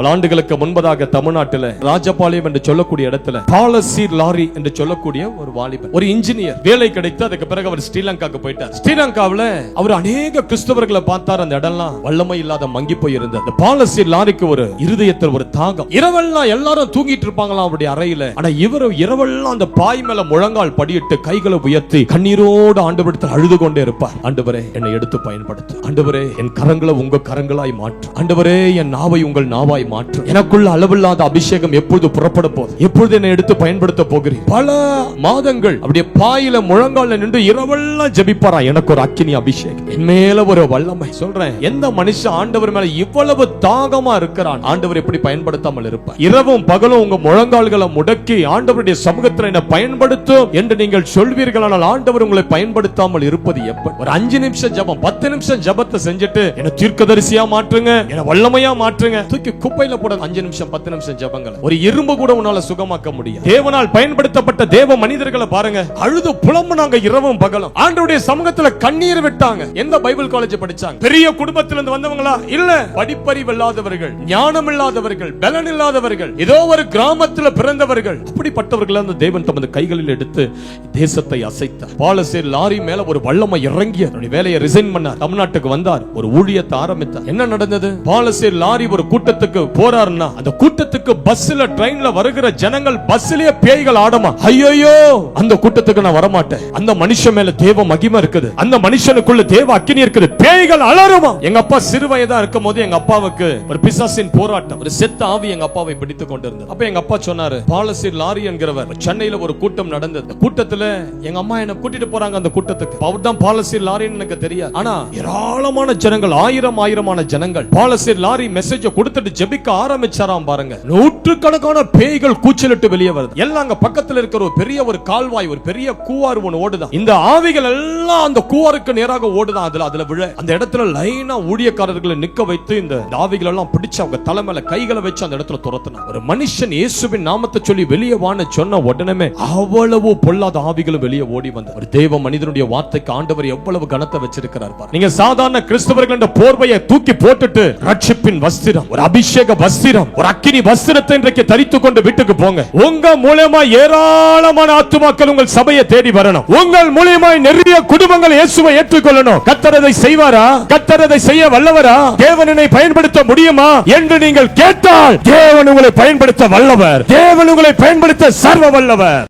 பல ஆண்டுகளுக்கு முன்பதாக தமிழ்நாட்டில் ராஜபாளையம் என்று சொல்லக்கூடிய இடத்துல பாலசீர் லாரி என்று சொல்லக்கூடிய ஒரு வாலிபன், ஒரு இன்ஜினியர் வேலை கிடைத்து அதுக்கு பிறகு அவர் ஸ்ரீலங்காக்கு போயிட்டார். ஸ்ரீலங்காவில் அவர் அநேக கிறிஸ்தவர்களை பார்த்தார். அந்த இடம்லாம் வல்லமை இல்லாத மங்கி போயிருந்தது. அந்த பாலசீர் லாரிக்கு ஒரு இருதயத்தில் ஒரு தாகம். இரவெல்லாம் எல்லாரும் தூங்கிட்டு இருப்பாங்களாம் அவருடைய அறையில. ஆனா இவர் இரவெல்லாம் அந்த பாய் மேல முழங்கால் படியிட்டு கைகளை உயர்த்தி கண்ணீரோடு ஆண்டவரிடத்தில் அழுது கொண்டே இருப்பார். ஆண்டவரே என்னை எடுத்து பயன்படுத்து, ஆண்டவரே என் கரங்களை உங்க கரங்களாய் மாற்று, ஆண்டவரே என் நாவை உங்கள் நாவாய் மாற்று, எனக்குள்ள அளவில்லாத அபிஷேகம் எப்பொழுது புறப்பட போகுது, எப்பொழுது என்னை எடுத்து பயன்படுத்த போகிறேன். பல மாதங்கள் அப்படியே பாயில முழங்கால நின்று இரவெல்லாம் ஜெபிப்பாரா, எனக்கு ஒரு அக்கினி அபிஷேகம், என் மேல ஒரு வல்லமை. சொல்றேன், எந்த மனுஷன் ஆண்டவர் மேல இவ்வளவு தாகமா இருக்கிறான், ஆண்டவர் எப்படி பயன்படுத்தாமல் இருப்பார்? இரவும் பகலும் உங்க முழங்கால்களை முடக்கி ஆண்டவருடைய சமூகத்தில் என்ன பயன்படுத்தும் என்று நீங்கள் சொல்வீர்கள். ஆனால் ஆண்டவர் உங்களை பயன்படுத்தாமல் இருப்பது எப்படி? ஒரு 5 நிமிஷம் ஜெபம், 10 நிமிஷம் ஜெபத்தை செஞ்சுட்டு என்ன தீர்க்கதரிசியா மாற்றுங்க, என்ன வல்லமையா மாற்றுங்க, தூக்கி குப்பையில போட 5 நிமிஷம் 10 நிமிஷம் ஜெபங்கள். ஒரு எறும்பு கூட உன்னால சுகமாக்க முடியும். தேவனால் பயன்படுத்தப்பட்ட தேவ மனிதர்களை பாருங்க, அழுது புலம்புனாங்க இரவும் பகலும், ஆண்டவருடைய சமூகத்துல கண்ணீர் விட்டாங்க. எந்த பைபிள் காலேஜ் படிச்சாங்க? பெரிய குடும்பத்திலிருந்து வந்தவங்களா? இல்ல, படிப்பறிவு இல்லாதவர்கள், ஞானம் இல்லாதவர்கள், பலன் இல்லாதவர்கள், ஏதோ ஒரு கிராமத்துல பிறந்தவர்கள். அப்படிப்பட்டவர்கள் அந்த தேவன் தமது கைகளில் எடுத்து தேசத்தை அசைத்தார். பாலசீர் லாரி மேல ஒரு வல்லமை இறங்கிய வேலையை ரிசைன் பண்ணார். தமிழ்நாட்டுக்கு வந்தார், ஒரு ஊழியத்தை ஆரம்பித்தார். என்ன நடந்தது? பாலசீர் லாரி ஒரு கூட்டத்துக்கு போறாருன்னா அந்த கூட்டத்துக்கு பஸ்ல ட்ரெயின்ல வருகிற ஜனங்கள் பஸ்லயே பேய்கள் ஆடுமா. ஐயோ, அந்த கூட்டத்துக்கு நான் வரமாட்டேன், அந்த மனுஷன் மேல தேவ மகிமை இருக்குது, அந்த மனுஷனுக்குள்ள தேவ அக்கினி இருக்குது, பேய்கள் அலறுமா. எங்க அப்பா சிறு வயதா இருக்கும் போது எங்க அப்பாவுக்கு ஒரு பிசாசின் போராட்டம், ஒரு செத்த ஆவி எங்க அப்பாவை பிடித்துக் கொண்டிருந்தது. அப்ப எங்க அப்பா சொன்னாரு, பாலசீர் லாரி என்கிறவர் சென்னையில ஒரு கூட்டம் நடந்தது. கூட்டத்துல எங்க அம்மா என்ன கூட்டிட்டு போறாங்க அந்த கூட்டத்துக்கு. அவர் தான் பாலசீர் லாரின்னு எனக்கு தெரியாது. ஆனா ஏராளமான ஜனங்கள், ஆயிரமான ஜனங்கள் பாலசீர் லாரி மெசேஜ் கொடுத்துட்டு ஜெபிக்க ஆரம்பிச்சாராம். பாருங்க, நூற்றுக்கணக்கான பேய்கள் கூச்சலிட்டு வெளியே வருது. எல்லாம் அங்க பக்கத்துல இருக்கிற ஒரு பெரிய ஒரு கால்வாய், ஒரு பெரிய கூவாறு ஒன்று ஓடுதான். இந்த ஆவிகள் எல்லாம் அந்த கூவாருக்கு நேராக ஓடுதான். அதுல விழ அந்த இடத்துல லைனா ஊழியக்காரர்களை நிக்க வைத்து இந்த ஆவிகள் எல்லாம் பிடிச்சு அவங்க தலைமையில கைகளை வச்சு அந்த இடத்துல துரத்தினா. ஒரு மனுஷன் இயேசுவின் நாமத்தை சொல்லி வெளியே வான்னு சொன்ன உடனே அவ்வளவு பொல்லாத ஆவிகளும் வெளியே ஓடி வந்த ஒரு தேவ மனிதனுடைய வார்த்தைக்கு ஆண்டவர் எவ்வளவு கனத்தை வச்சிருக்கிறார். நீங்க சாதாரண கிறிஸ்தவர்கள் என்ற போர்வையை தூக்கி போட்டுட்டு ரட்சிப்பின் வஸ்திரம், ஒரு அபிஷேக வஸ்திரம், ஒரு அக்கினி வஸ்திரத்தை இன்றைக்கு தரித்துக் கொண்டு வீட்டுக்கு போங்க. உங்க மூலமா ஏராளமான ஆத்துமாக்கள் உங்கள் சபையை தேடி வரணும். உங்கள் மூலமா நிறைய குடும்பங்கள் இயேசுவை ஏற்றுக்கொள்ளணும். கர்த்தர் அதை செய்வாரா? கர்த்தர் அதை செய்ய வல்லவரா? தேவனை பயன்படுத்த முடியுமா என்று நீங்கள் கேட்டால் தேவன் உங்களை பயன்படுத்த வல்லவர், தேவன் உங்களை பயன்படுத்த சர்வ வல்லவர்.